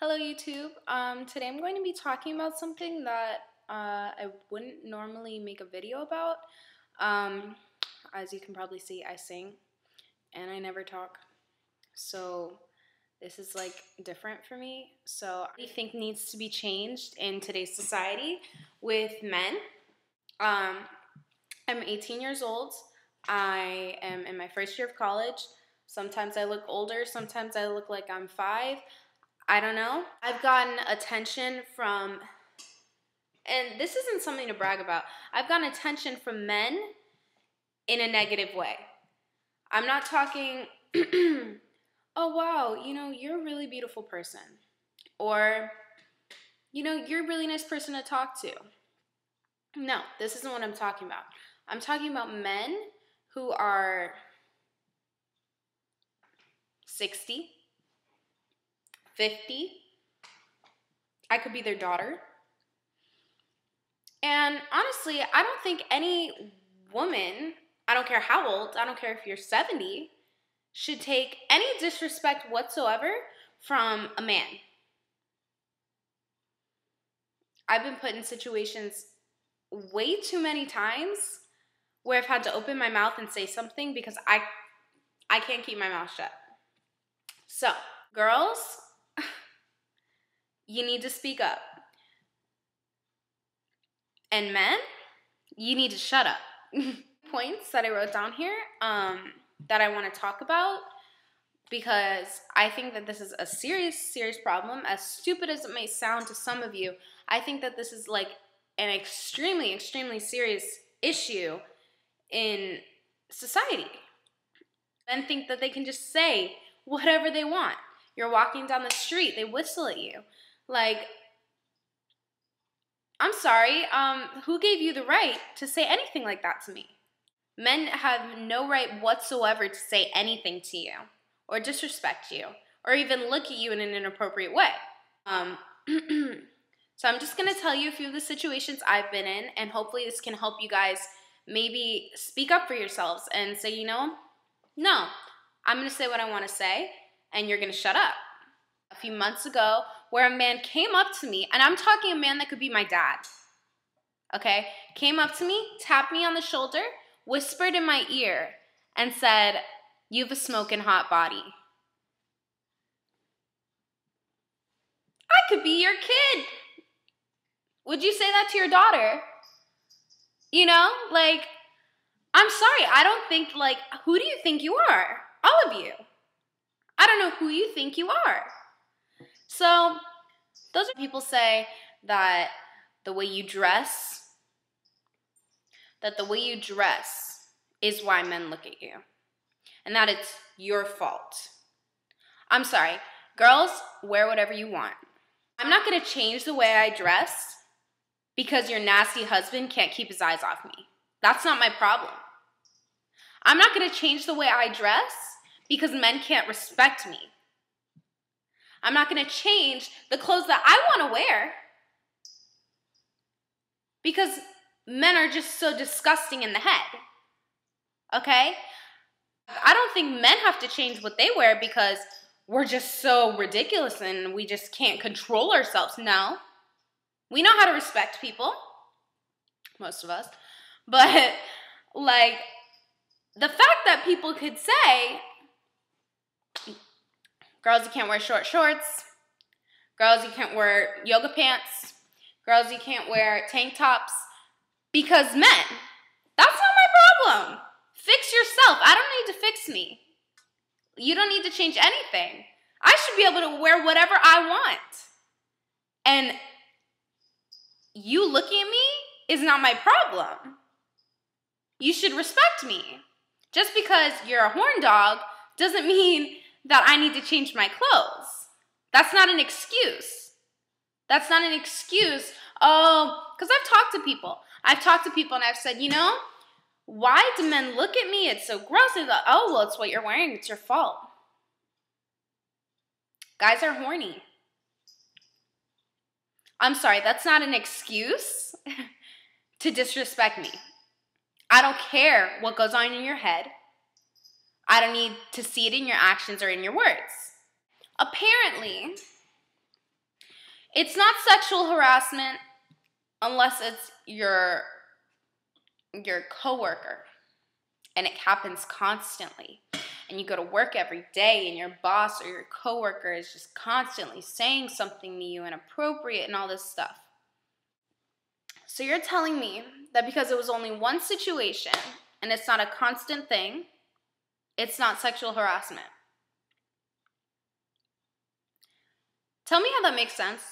Hello YouTube. Today I'm going to be talking about something that I wouldn't normally make a video about. As you can probably see, I sing and I never talk. So this is like different for me. So I think needs to be changed in today's society with men. I'm 18 years old. I am in my first year of college. Sometimes I look older, sometimes I look like I'm 5. I don't know. I've gotten attention from, and this isn't something to brag about, I've gotten attention from men in a negative way. I'm not talking, oh wow, you're a really beautiful person. Or, you're a really nice person to talk to. No, this isn't what I'm talking about. I'm talking about men who are 60, 50. I could be their daughter. And honestly, I don't think any woman, I don't care how old, I don't care if you're 70, should take any disrespect whatsoever from a man. I've been put in situations way too many times where I've had to open my mouth and say something because I can't keep my mouth shut. So, girls, you need to speak up. And men, you need to shut up. Points that I wrote down here that I want to talk about because I think that this is a serious problem. As stupid as it may sound to some of you, I think that this is like an extremely serious issue in society. Men think that they can just say whatever they want. You're walking down the street, they whistle at you. Like, I'm sorry, who gave you the right to say anything like that to me? Men have no right whatsoever to say anything to you, or disrespect you, or even look at you in an inappropriate way. So I'm just going to tell you a few of the situations I've been in, and hopefully this can help you guys maybe speak up for yourselves and say, no, I'm going to say what I want to say, and you're going to shut up. A few months ago, where a man came up to me, and I'm talking a man that could be my dad, okay, came up to me, tapped me on the shoulder, whispered in my ear, and said, "You have a smoking hot body." I could be your kid. Would you say that to your daughter? I'm sorry, I don't think, who do you think you are? All of you. I don't know who you think you are. So, those are people say that the way you dress is why men look at you. And that it's your fault. I'm sorry, girls, wear whatever you want. I'm not going to change the way I dress because your nasty husband can't keep his eyes off me. That's not my problem. I'm not going to change the way I dress because men can't respect me. I'm not going to change the clothes that I want to wear because men are just so disgusting in the head. Okay? I don't think men have to change what they wear because we're just so ridiculous and we just can't control ourselves. No. We know how to respect people. Most of us. But, the fact that people could say, girls, you can't wear short shorts. Girls, you can't wear yoga pants. Girls, you can't wear tank tops. Because men. That's not my problem. Fix yourself. I don't need to fix me. You don't need to change anything. I should be able to wear whatever I want. And you looking at me is not my problem. You should respect me. Just because you're a horn dog doesn't mean that I need to change my clothes. That's not an excuse. That's not an excuse. Oh, because I've talked to people. And I've said, why do men look at me? It's so gross. They're like, oh, well, it's what you're wearing. It's your fault. Guys are horny. I'm sorry, that's not an excuse to disrespect me. I don't care what goes on in your head. I don't need to see it in your actions or in your words. Apparently, It's not sexual harassment unless it's your coworker and it happens constantly. And you go to work every day and your boss or your coworker is just constantly saying something to you inappropriate and all this stuff. So you're telling me that because it was only one situation and it's not a constant thing, it's not sexual harassment. Tell me how that makes sense.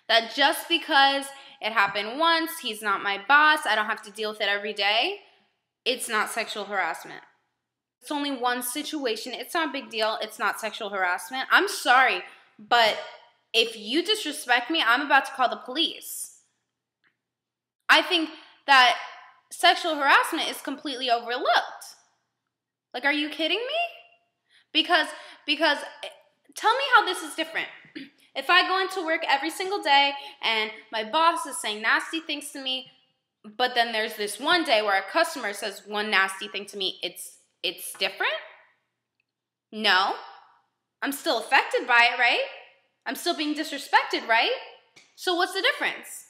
That just because it happened once, he's not my boss, I don't have to deal with it every day, it's not sexual harassment. It's only one situation, it's not a big deal, it's not sexual harassment. I'm sorry, but if you disrespect me, I'm about to call the police. I think that sexual harassment is completely overlooked. Like, are you kidding me? Because tell me how this is different. If I go into work every single day and my boss is saying nasty things to me, but then there's this one day where a customer says one nasty thing to me, it's different? No. I'm still affected by it, right? I'm still being disrespected, right? So what's the difference?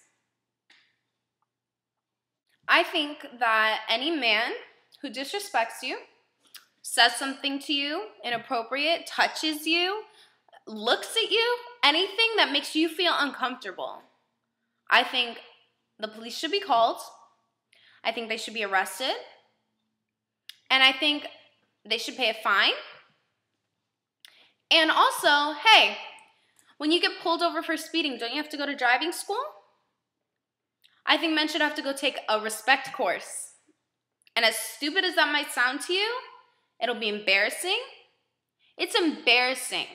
I think that any man who disrespects you, says something to you inappropriate, touches you, looks at you, anything that makes you feel uncomfortable, I think the police should be called. I think they should be arrested. And I think they should pay a fine. And also, hey, when you get pulled over for speeding, don't you have to go to driving school? I think men should have to go take a respect course. And as stupid as that might sound to you, it'll be embarrassing. It's embarrassing.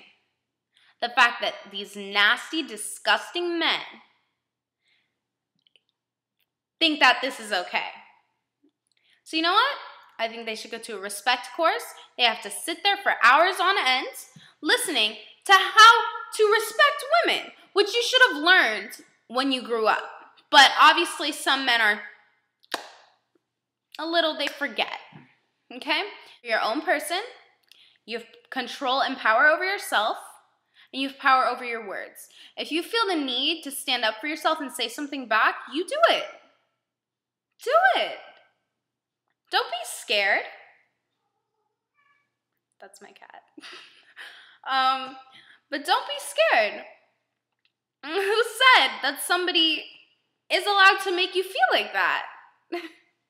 The fact that these nasty, disgusting men think that this is okay. So you know what? I think they should go to a respect course. They have to sit there for hours on end listening to how to respect women, which you should have learned when you grew up. But obviously some men are they forget, okay? You're your own person. You have control and power over yourself, and you have power over your words. If you feel the need to stand up for yourself and say something back, you do it. Do it. Don't be scared. That's my cat. But don't be scared. Who said that somebody is allowed to make you feel like that?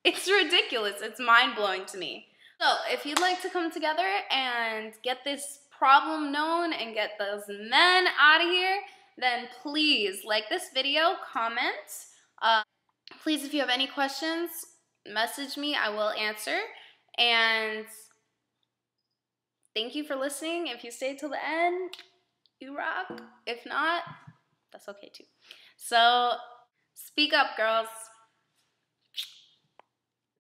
It's ridiculous. It's mind-blowing to me. So if you'd like to come together and get this problem known and get those men out of here, then please like this video, comment. Please, if you have any questions, message me. I will answer. And thank you for listening. If you stayed till the end, you rock. If not, that's okay too. So speak up, girls.